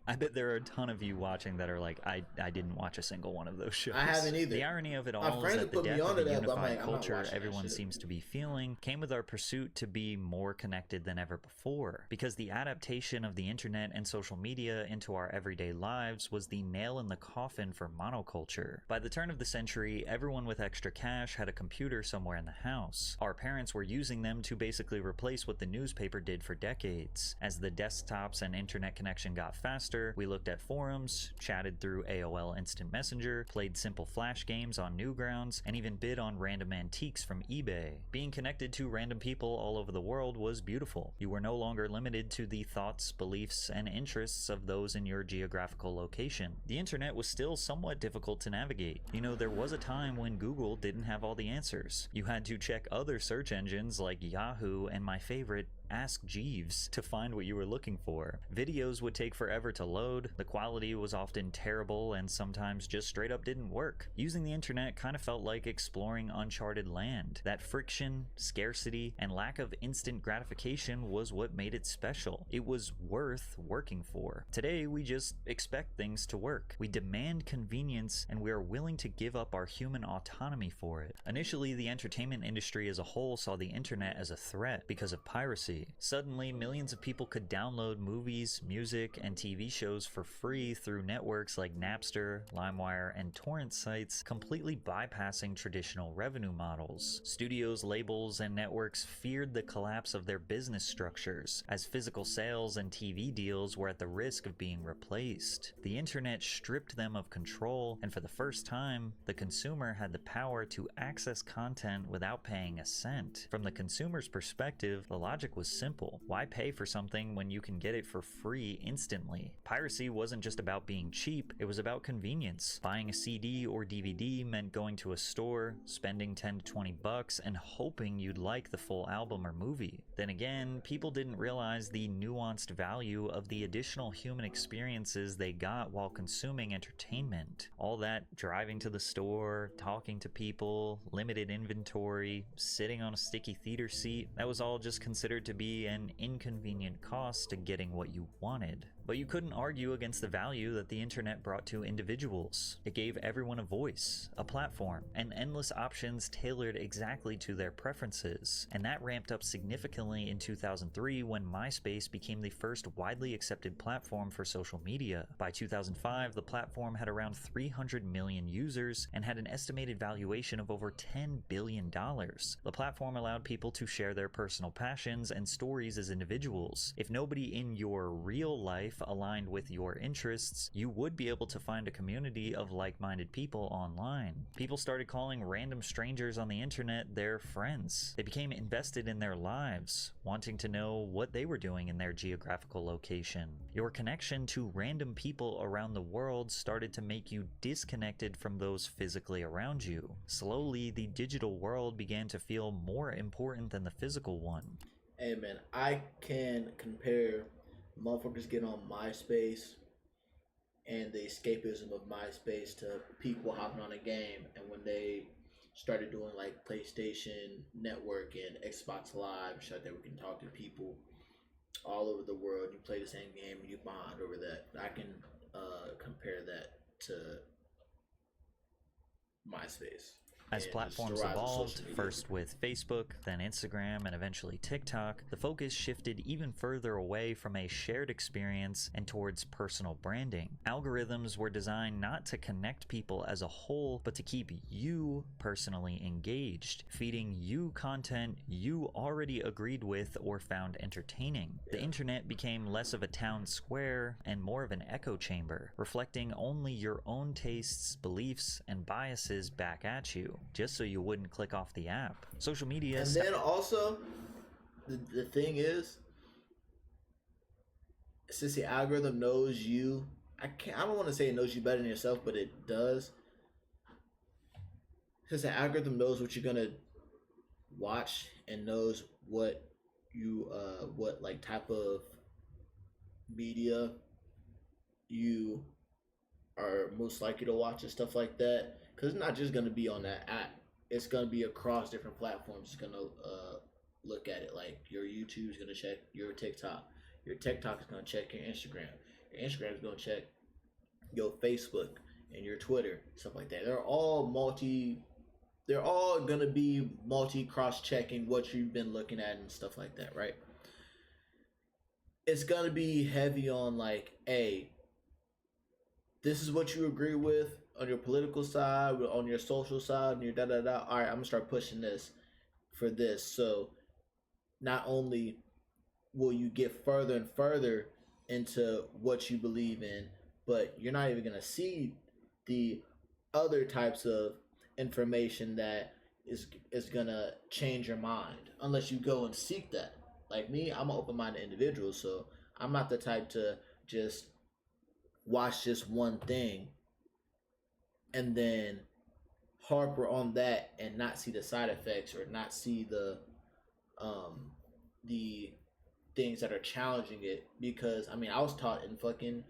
I bet there are a ton of you watching that are like, I didn't watch a single one of those shows. I haven't either. The irony of it My all is friends that have the put me death of onto the that, but I'm unified like, I'm not culture watching that everyone shit. seems to be feeling came with our pursuit to be more connected than ever before. Because the adaptation of the internet and social media into our everyday lives was the nail in the coffin for monoculture. By the turn of the century, everyone with extra cash had a computer somewhere in the house. Our parents were using them to basically replace what the newspaper did for decades. As the desktops and internet connection got faster, we looked at forums, chatted through AOL Instant Messenger, played simple flash games on Newgrounds, and even bid on random antiques from eBay. Being connected to random people all over the world was beautiful. You were no longer limited to the thoughts, beliefs, and interests of those in your geographical location. The internet was still somewhat difficult to navigate. You know, there was a time when Google didn't have all the answers. You had to check other search engines like Yahoo and my favorite, Ask Jeeves, to find what you were looking for. Videos would take forever to load, the quality was often terrible, and sometimes just straight up didn't work. Using the internet kind of felt like exploring uncharted land. That friction, scarcity, and lack of instant gratification was what made it special. It was worth working for. Today, we just expect things to work. We demand convenience, and we are willing to give up our human autonomy for it. Initially, the entertainment industry as a whole saw the internet as a threat because of piracy. Suddenly, millions of people could download movies, music, and TV shows for free through networks like Napster, LimeWire, and torrent sites, completely bypassing traditional revenue models. Studios, labels, and networks feared the collapse of their business structures, as physical sales and TV deals were at the risk of being replaced. The internet stripped them of control, and for the first time, the consumer had the power to access content without paying a cent. From the consumer's perspective, the logic was simple. Why pay for something when you can get it for free instantly? Piracy wasn't just about being cheap, it was about convenience. Buying a CD or DVD meant going to a store, spending 10 to 20 bucks, and hoping you'd like the full album or movie. Then again, people didn't realize the nuanced value of the additional human experiences they got while consuming entertainment. All that driving to the store, talking to people, limited inventory, sitting on a sticky theater seat, that was all just considered to be an inconvenient cost to getting what you wanted. But you couldn't argue against the value that the internet brought to individuals. It gave everyone a voice, a platform, and endless options tailored exactly to their preferences. And that ramped up significantly in 2003 when MySpace became the first widely accepted platform for social media. By 2005, the platform had around 300 million users and had an estimated valuation of over $10 billion. The platform allowed people to share their personal passions and stories as individuals. If nobody in your real life aligned with your interests, you would be able to find a community of like-minded people online. People started calling random strangers on the internet their friends. They became invested in their lives, wanting to know what they were doing in their geographical location. Your connection to random people around the world started to make you disconnected from those physically around you. Slowly, the digital world began to feel more important than the physical one. Hey man, I can compare motherfuckers getting on MySpace and the escapism of MySpace to people hopping on a game, and when they started doing like PlayStation Network and Xbox Live, shit that we can talk to people all over the world. You play the same game and you bond over that. I can compare that to MySpace As and just the platforms rise of evolved, social media. first with Facebook, then Instagram, and eventually TikTok, the focus shifted even further away from a shared experience and towards personal branding. Algorithms were designed not to connect people as a whole, but to keep you personally engaged, feeding you content you already agreed with or found entertaining. The internet became less of a town square and more of an echo chamber, reflecting only your own tastes, beliefs, and biases back at you, just so you wouldn't click off the app. Social media. And then also, the thing is, since the algorithm knows you, I don't want to say it knows you better than yourself, but it does. Since the algorithm knows what you're gonna watch and knows what you what like type of media you are most likely to watch and stuff like that, because it's not just going to be on that app, it's going to be across different platforms. It's going to look at it like your YouTube is going to check your TikTok is going to check your Instagram Your Instagram is gonna check your Facebook and your Twitter, stuff like that. They're all gonna be multi cross checking what you've been looking at and stuff like that, right? It's gonna be heavy on like, hey, this is what you agree with on your political side, on your social side, and your da da da. All right, I'm gonna start pushing this for this. So not only will you get further and further into what you believe in, but you're not even gonna see the other types of information that is gonna change your mind unless you go and seek that. Like me, I'm an open-minded individual, so I'm not the type to just watch this one thing and then harper on that and not see the side effects or not see the things that are challenging it. Because I mean, I was taught in fucking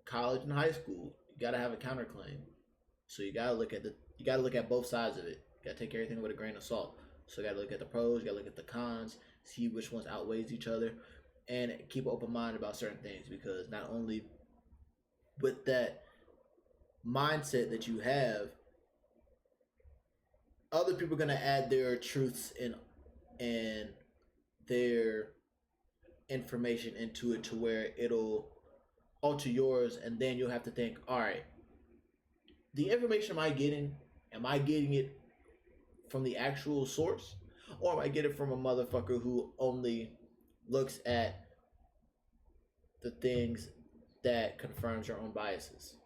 college and high school, you gotta have a counterclaim. So you gotta look at both sides of it. You gotta take everything with a grain of salt. So you gotta look at the pros, you gotta look at the cons, see which ones outweighs each other, and keep an open mind about certain things. Because not only with that mindset that you have, other people are gonna add their truths and their information into it to where it'll alter yours, and then you'll have to think, all right, the information am I getting it from the actual source, or am I getting it from a motherfucker who only looks at the things that confirms your own biases?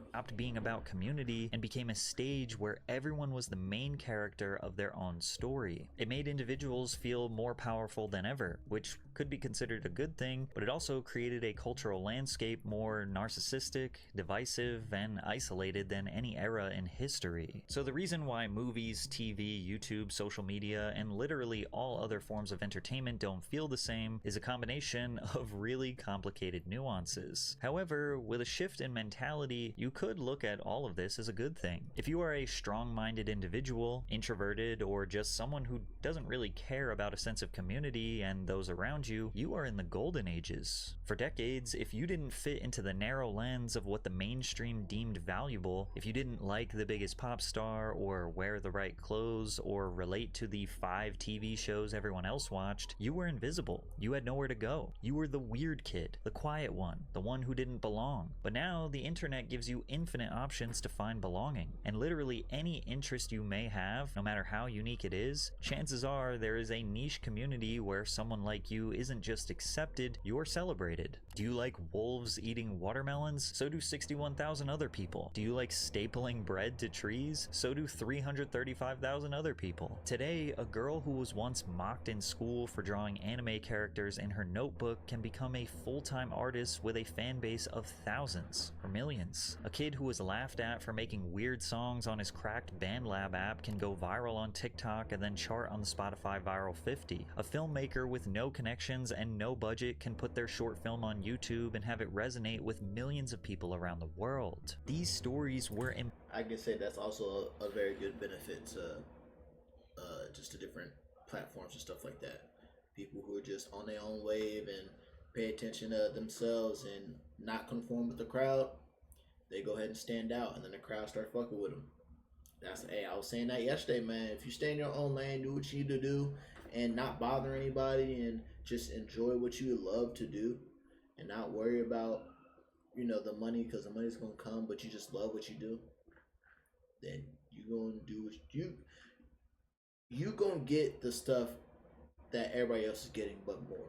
Stopped being about community and became a stage where everyone was the main character of their own story. It made individuals feel more powerful than ever, which could be considered a good thing, but it also created a cultural landscape more narcissistic, divisive, and isolated than any era in history. So the reason why movies, TV, YouTube, social media, and literally all other forms of entertainment don't feel the same is a combination of really complicated nuances. However, with a shift in mentality, you could look at all of this as a good thing. If you are a strong-minded individual, introverted, or just someone who doesn't really care about a sense of community and those around you, you are in the golden ages. For decades, if you didn't fit into the narrow lens of what the mainstream deemed valuable, if you didn't like the biggest pop star, or wear the right clothes, or relate to the 5 TV shows everyone else watched, you were invisible. You had nowhere to go. You were the weird kid, the quiet one, the one who didn't belong. But now, the internet gives you infinite options to find belonging, and literally any interest you may have, no matter how unique it is, chances are there is a niche community where someone like you isn't just accepted, you're celebrated. Do you like wolves eating watermelons? So do 61,000 other people. Do you like stapling bread to trees? So do 335,000 other people. Today, a girl who was once mocked in school for drawing anime characters in her notebook can become a full-time artist with a fan base of thousands or millions. A kid who was laughed at for making weird songs on his cracked BandLab app can go viral on TikTok and then chart on the Spotify Viral 50. A filmmaker with no connections and no budget can put their short film on YouTube and have it resonate with millions of people around the world. These stories were I can say that's also a very good benefit to just the different platforms and stuff like that. People who are just on their own wave and pay attention to themselves and not conform with the crowd, they go ahead and stand out, and then the crowd start fucking with them. I was saying that yesterday, man. If you stay in your own lane, do what you need to do, and not bother anybody, and just enjoy what you love to do, and not worry about, the money, because the money's gonna come, but you just love what you do, then you gonna do what you gonna get the stuff that everybody else is getting, but more.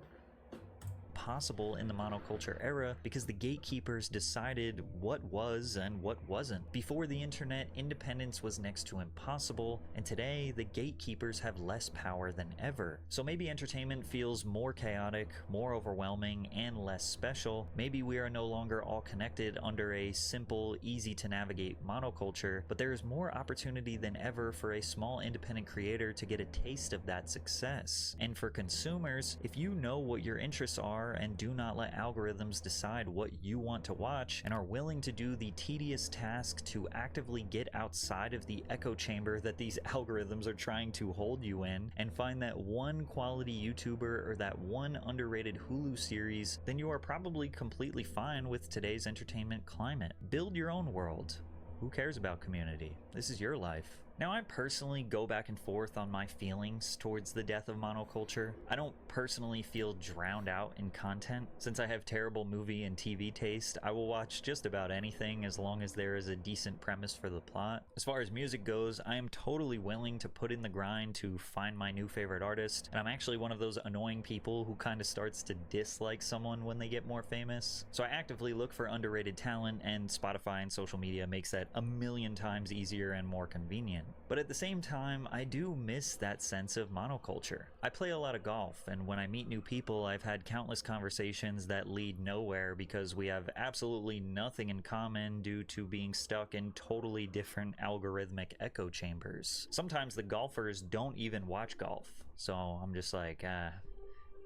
Possible in the monoculture era because the gatekeepers decided what was and what wasn't. Before the internet, independence was next to impossible, and today the gatekeepers have less power than ever. So maybe entertainment feels more chaotic, more overwhelming, and less special. Maybe we are no longer all connected under a simple, easy to navigate monoculture, but there is more opportunity than ever for a small independent creator to get a taste of that success. And for consumers, if you know what your interests are are and do not let algorithms decide what you want to watch, and are willing to do the tedious task to actively get outside of the echo chamber that these algorithms are trying to hold you in, and find that one quality YouTuber or that one underrated Hulu series, then you are probably completely fine with today's entertainment climate. Build your own world. Who cares about community? This is your life. Now, I personally go back and forth on my feelings towards the death of monoculture. I don't personally feel drowned out in content. Since I have terrible movie and TV taste, I will watch just about anything as long as there is a decent premise for the plot. As far as music goes, I am totally willing to put in the grind to find my new favorite artist, and I'm actually one of those annoying people who kind of starts to dislike someone when they get more famous. So I actively look for underrated talent, and Spotify and social media makes that a million times easier and more convenient. But at the same time, I do miss that sense of monoculture. I play a lot of golf, and when I meet new people, I've had countless conversations that lead nowhere because we have absolutely nothing in common due to being stuck in totally different algorithmic echo chambers. Sometimes the golfers don't even watch golf, so I'm just like,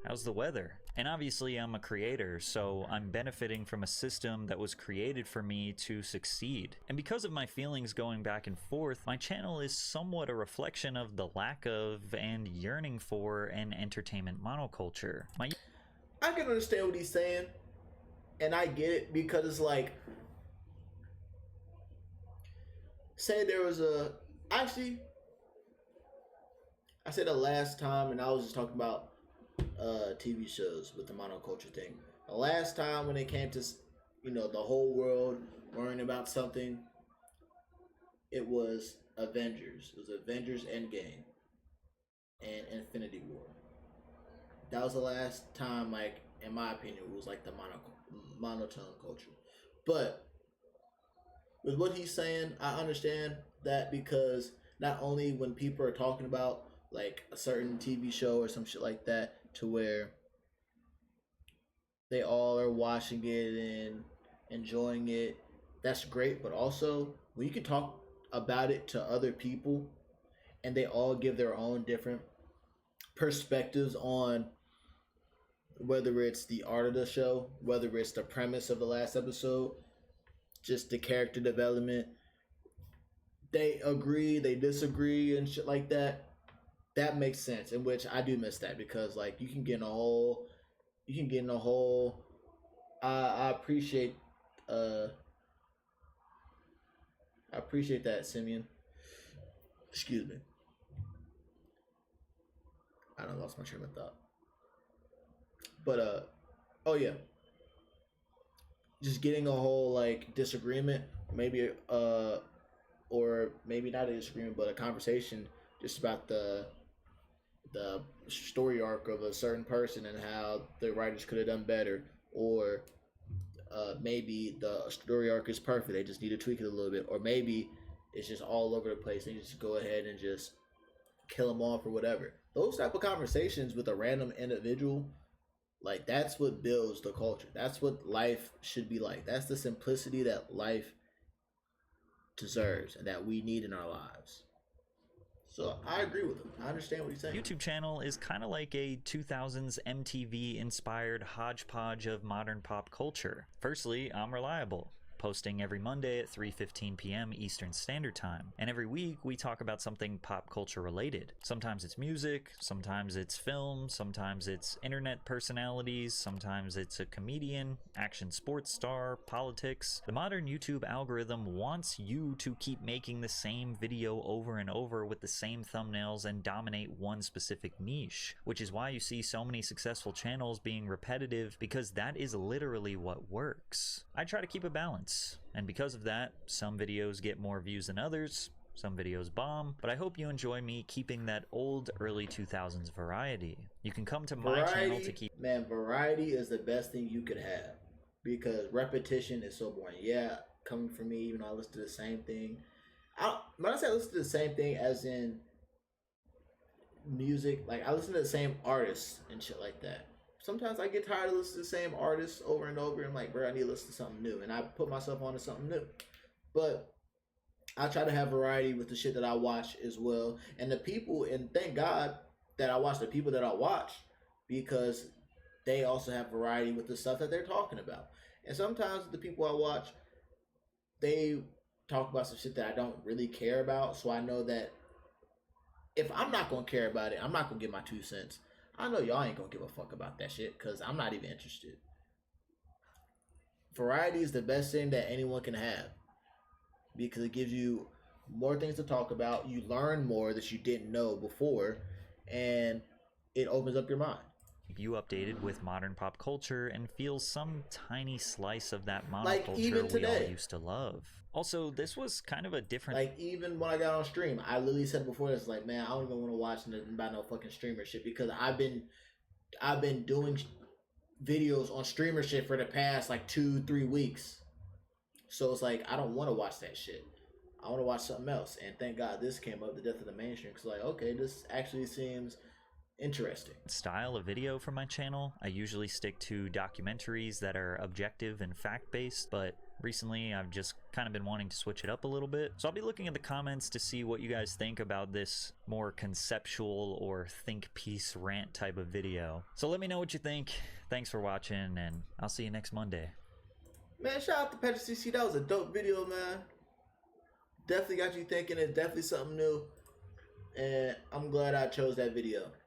how's the weather? And obviously I'm a creator, so I'm benefiting from a system that was created for me to succeed. And because of my feelings going back and forth, my channel is somewhat a reflection of the lack of and yearning for an entertainment monoculture. I can understand what he's saying, and I get it, because it's like, say there was actually, I said the last time, and I was just talking about TV shows with the monoculture thing. The last time when it came to, the whole world worrying about something, it was Avengers. It was Avengers Endgame and Infinity War. That was the last time, like, in my opinion, it was like the monotone culture. But with what he's saying, I understand that, because not only when people are talking about like a certain TV show or some shit like that, to where they all are watching it and enjoying it, that's great. But also, when you can talk about it to other people and they all give their own different perspectives on whether it's the art of the show, whether it's the premise of the last episode, just the character development, they agree, they disagree, and shit like that. That makes sense, in which I do miss that, because like you can get in a whole, I appreciate that, Simeon. Excuse me. I don't lost my train of thought. But oh yeah, just getting a whole like disagreement, maybe or maybe not a disagreement, but a conversation just about the story arc of a certain person and how the writers could have done better, or maybe the story arc is perfect, they just need to tweak it a little bit, or maybe it's just all over the place, they just go ahead and just kill them off or whatever. Those type of conversations with a random individual, like, that's what builds the culture. That's what life should be like. That's the simplicity that life deserves and that we need in our lives. So I agree with him. I understand what he's saying. YouTube channel is kind of like a 2000s MTV inspired hodgepodge of modern pop culture. Firstly, I'm reliable, posting every Monday at 3:15 p.m. Eastern Standard Time. And every week we talk about something pop culture related. Sometimes it's music, sometimes it's film, sometimes it's internet personalities, sometimes it's a comedian, action sports star, politics. The modern YouTube algorithm wants you to keep making the same video over and over with the same thumbnails and dominate one specific niche, which is why you see so many successful channels being repetitive, because that is literally what works. I try to keep a balance. And because of that, some videos get more views than others, some videos bomb, but I hope you enjoy me keeping that old early 2000s variety. You can come to my channel to keep... Man, variety is the best thing you could have, because repetition is so boring. Yeah, coming from me, even though I listen to the same thing. When I say I listen to the same thing, as in music, like I listen to the same artists and shit like that. Sometimes I get tired of listening to the same artists over and over, and I'm like, bro, I need to listen to something new, and I put myself onto something new. But I try to have variety with the shit that I watch as well, and the people, and thank God that I watch the people that I watch, because they also have variety with the stuff that they're talking about. And sometimes the people I watch, they talk about some shit that I don't really care about. So I know that if I'm not gonna care about it, I'm not gonna give my 2 cents. I know y'all ain't gonna give a fuck about that shit because I'm not even interested. Variety is the best thing that anyone can have because it gives you more things to talk about. You learn more that you didn't know before, and it opens up your mind. You updated with modern pop culture and feel some tiny slice of that Like, monoculture even we all today. used to love. Also, this was kind of a different. Like, even when I got on stream, I literally said before this, like, man, I don't even want to watch nothing about no fucking streamer shit because I've been doing videos on streamer shit for the past like 2-3 weeks. So it's like I don't want to watch that shit. I want to watch something else. And thank God this came up, the death of the mainstream. Cause like, okay, this actually seems interesting. Style of video for my channel. I usually stick to documentaries that are objective and fact-based, but recently I've just kind of been wanting to switch it up a little bit. So I'll be looking at the comments to see what you guys think about this more conceptual or think piece rant type of video. So let me know what you think. Thanks for watching, and I'll see you next Monday. Man, shout out to Patrick CC. That was a dope video, man. Definitely got you thinking. It's definitely something new. And I'm glad I chose that video.